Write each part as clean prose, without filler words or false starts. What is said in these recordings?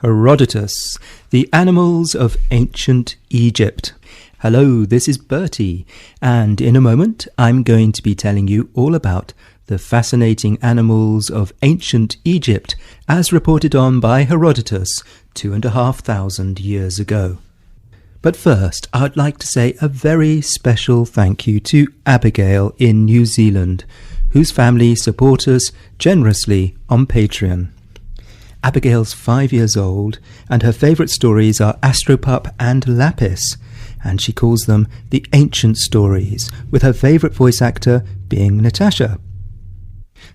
Herodotus, the animals of ancient Egypt. Hello, this is Bertie, and in a moment I'm going to be telling you all about the fascinating animals of ancient Egypt as reported on by Herodotus 2,500 years ago. But first, I'd like to say a very special thank you to Abigail in New Zealand, whose family support us generously on Patreon. Abigail's 5 years old, and her favourite stories are Astropup and Lapis, and she calls them the ancient stories, with her favourite voice actor being Natasha.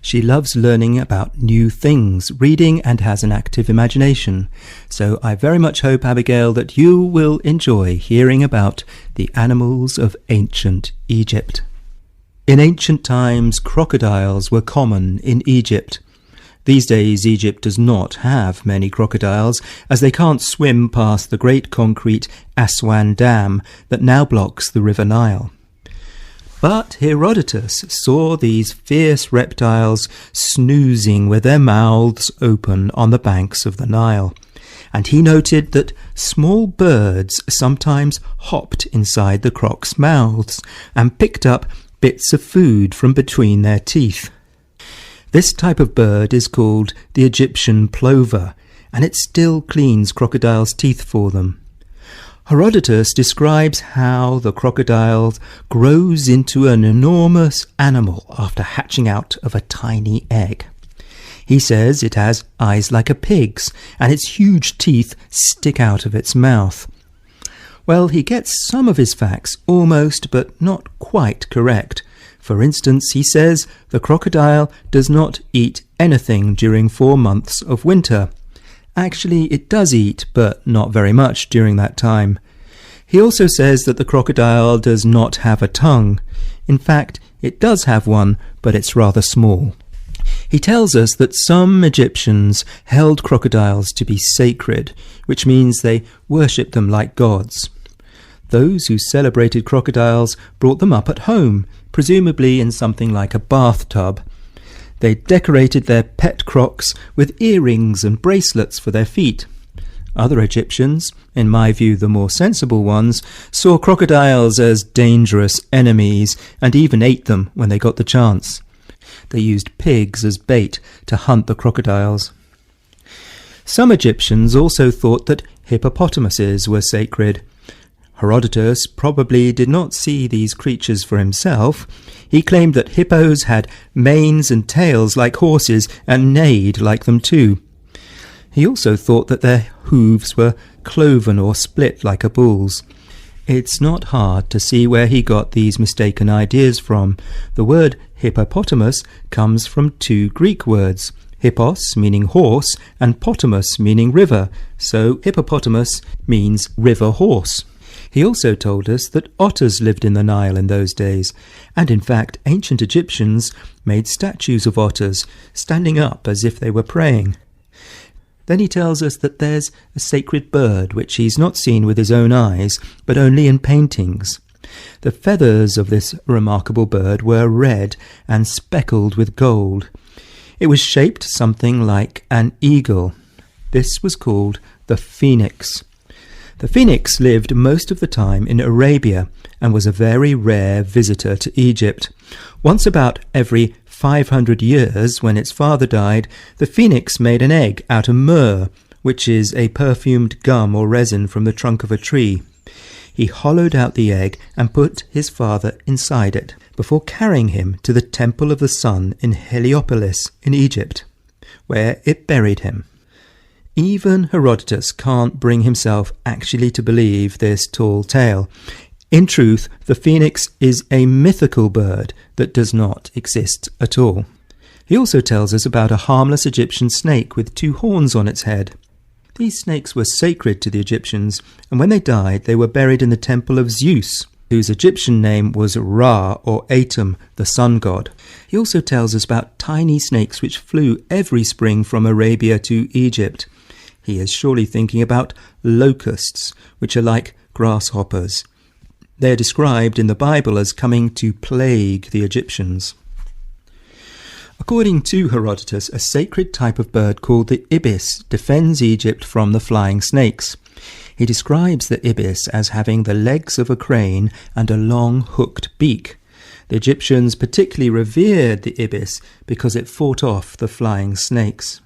She loves learning about new things, reading, and has an active imagination. So I very much hope, Abigail, that you will enjoy hearing about the animals of ancient Egypt. In ancient times, crocodiles were common in Egypt. These days, Egypt does not have many crocodiles, as they can't swim past the great concrete Aswan Dam that now blocks the River Nile. But Herodotus saw these fierce reptiles snoozing with their mouths open on the banks of the Nile, and he noted that small birds sometimes hopped inside the crocs' mouths and picked up bits of food from between their teeth. This type of bird is called the Egyptian plover, and it still cleans crocodiles' teeth for them. Herodotus describes how the crocodile grows into an enormous animal after hatching out of a tiny egg. He says it has eyes like a pig's, and its huge teeth stick out of its mouth. Well, he gets some of his facts almost but not quite correct. For instance, he says the crocodile does not eat anything during 4 months of winter. Actually, it does eat, but not very much during that time. He also says that the crocodile does not have a tongue. In fact, it does have one, but it's rather small. He tells us that some Egyptians held crocodiles to be sacred, which means they worshipped them like gods. Those who celebrated crocodiles brought them up at home, presumably in something like a bathtub. They decorated their pet crocs with earrings and bracelets for their feet. Other Egyptians, in my view the more sensible ones, saw crocodiles as dangerous enemies and even ate them when they got the chance. They used pigs as bait to hunt the crocodiles. Some Egyptians also thought that hippopotamuses were sacred. Herodotus probably did not see these creatures for himself. He claimed that hippos had manes and tails like horses and neighed like them too. He also thought that their hooves were cloven or split like a bull's. It's not hard to see where he got these mistaken ideas from. The word hippopotamus comes from 2 Greek words, hippos meaning horse and potamus meaning river, so hippopotamus means river horse. He also told us that otters lived in the Nile in those days, and in fact ancient Egyptians made statues of otters, standing up as if they were praying. Then he tells us that there's a sacred bird which he's not seen with his own eyes, but only in paintings. The feathers of this remarkable bird were red and speckled with gold. It was shaped something like an eagle. This was called the phoenix. The phoenix lived most of the time in Arabia and was a very rare visitor to Egypt. Once about every 500 years, when its father died, the phoenix made an egg out of myrrh, which is a perfumed gum or resin from the trunk of a tree. He hollowed out the egg and put his father inside it, before carrying him to the Temple of the Sun in Heliopolis in Egypt, where it buried him. Even Herodotus can't bring himself actually to believe this tall tale. In truth, the phoenix is a mythical bird that does not exist at all. He also tells us about a harmless Egyptian snake with 2 horns on its head. These snakes were sacred to the Egyptians, and when they died they were buried in the temple of Zeus, whose Egyptian name was Ra or Atum, the sun god. He also tells us about tiny snakes which flew every spring from Arabia to Egypt. He is surely thinking about locusts, which are like grasshoppers. They are described in the Bible as coming to plague the Egyptians. According to Herodotus, a sacred type of bird called the ibis defends Egypt from the flying snakes. He describes the ibis as having the legs of a crane and a long hooked beak. The Egyptians particularly revered the ibis because it fought off the flying snakes.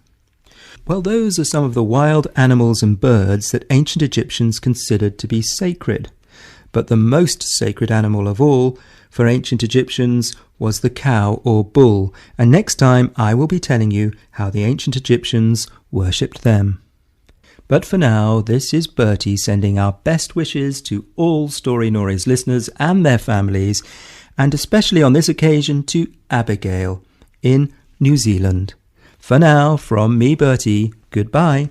Well, those are some of the wild animals and birds that ancient Egyptians considered to be sacred. But the most sacred animal of all for ancient Egyptians was the cow or bull, and next time I will be telling you how the ancient Egyptians worshipped them. But for now, this is Bertie sending our best wishes to all Storynories listeners and their families, and especially on this occasion to Abigail in New Zealand. For now, from me, Bertie, goodbye.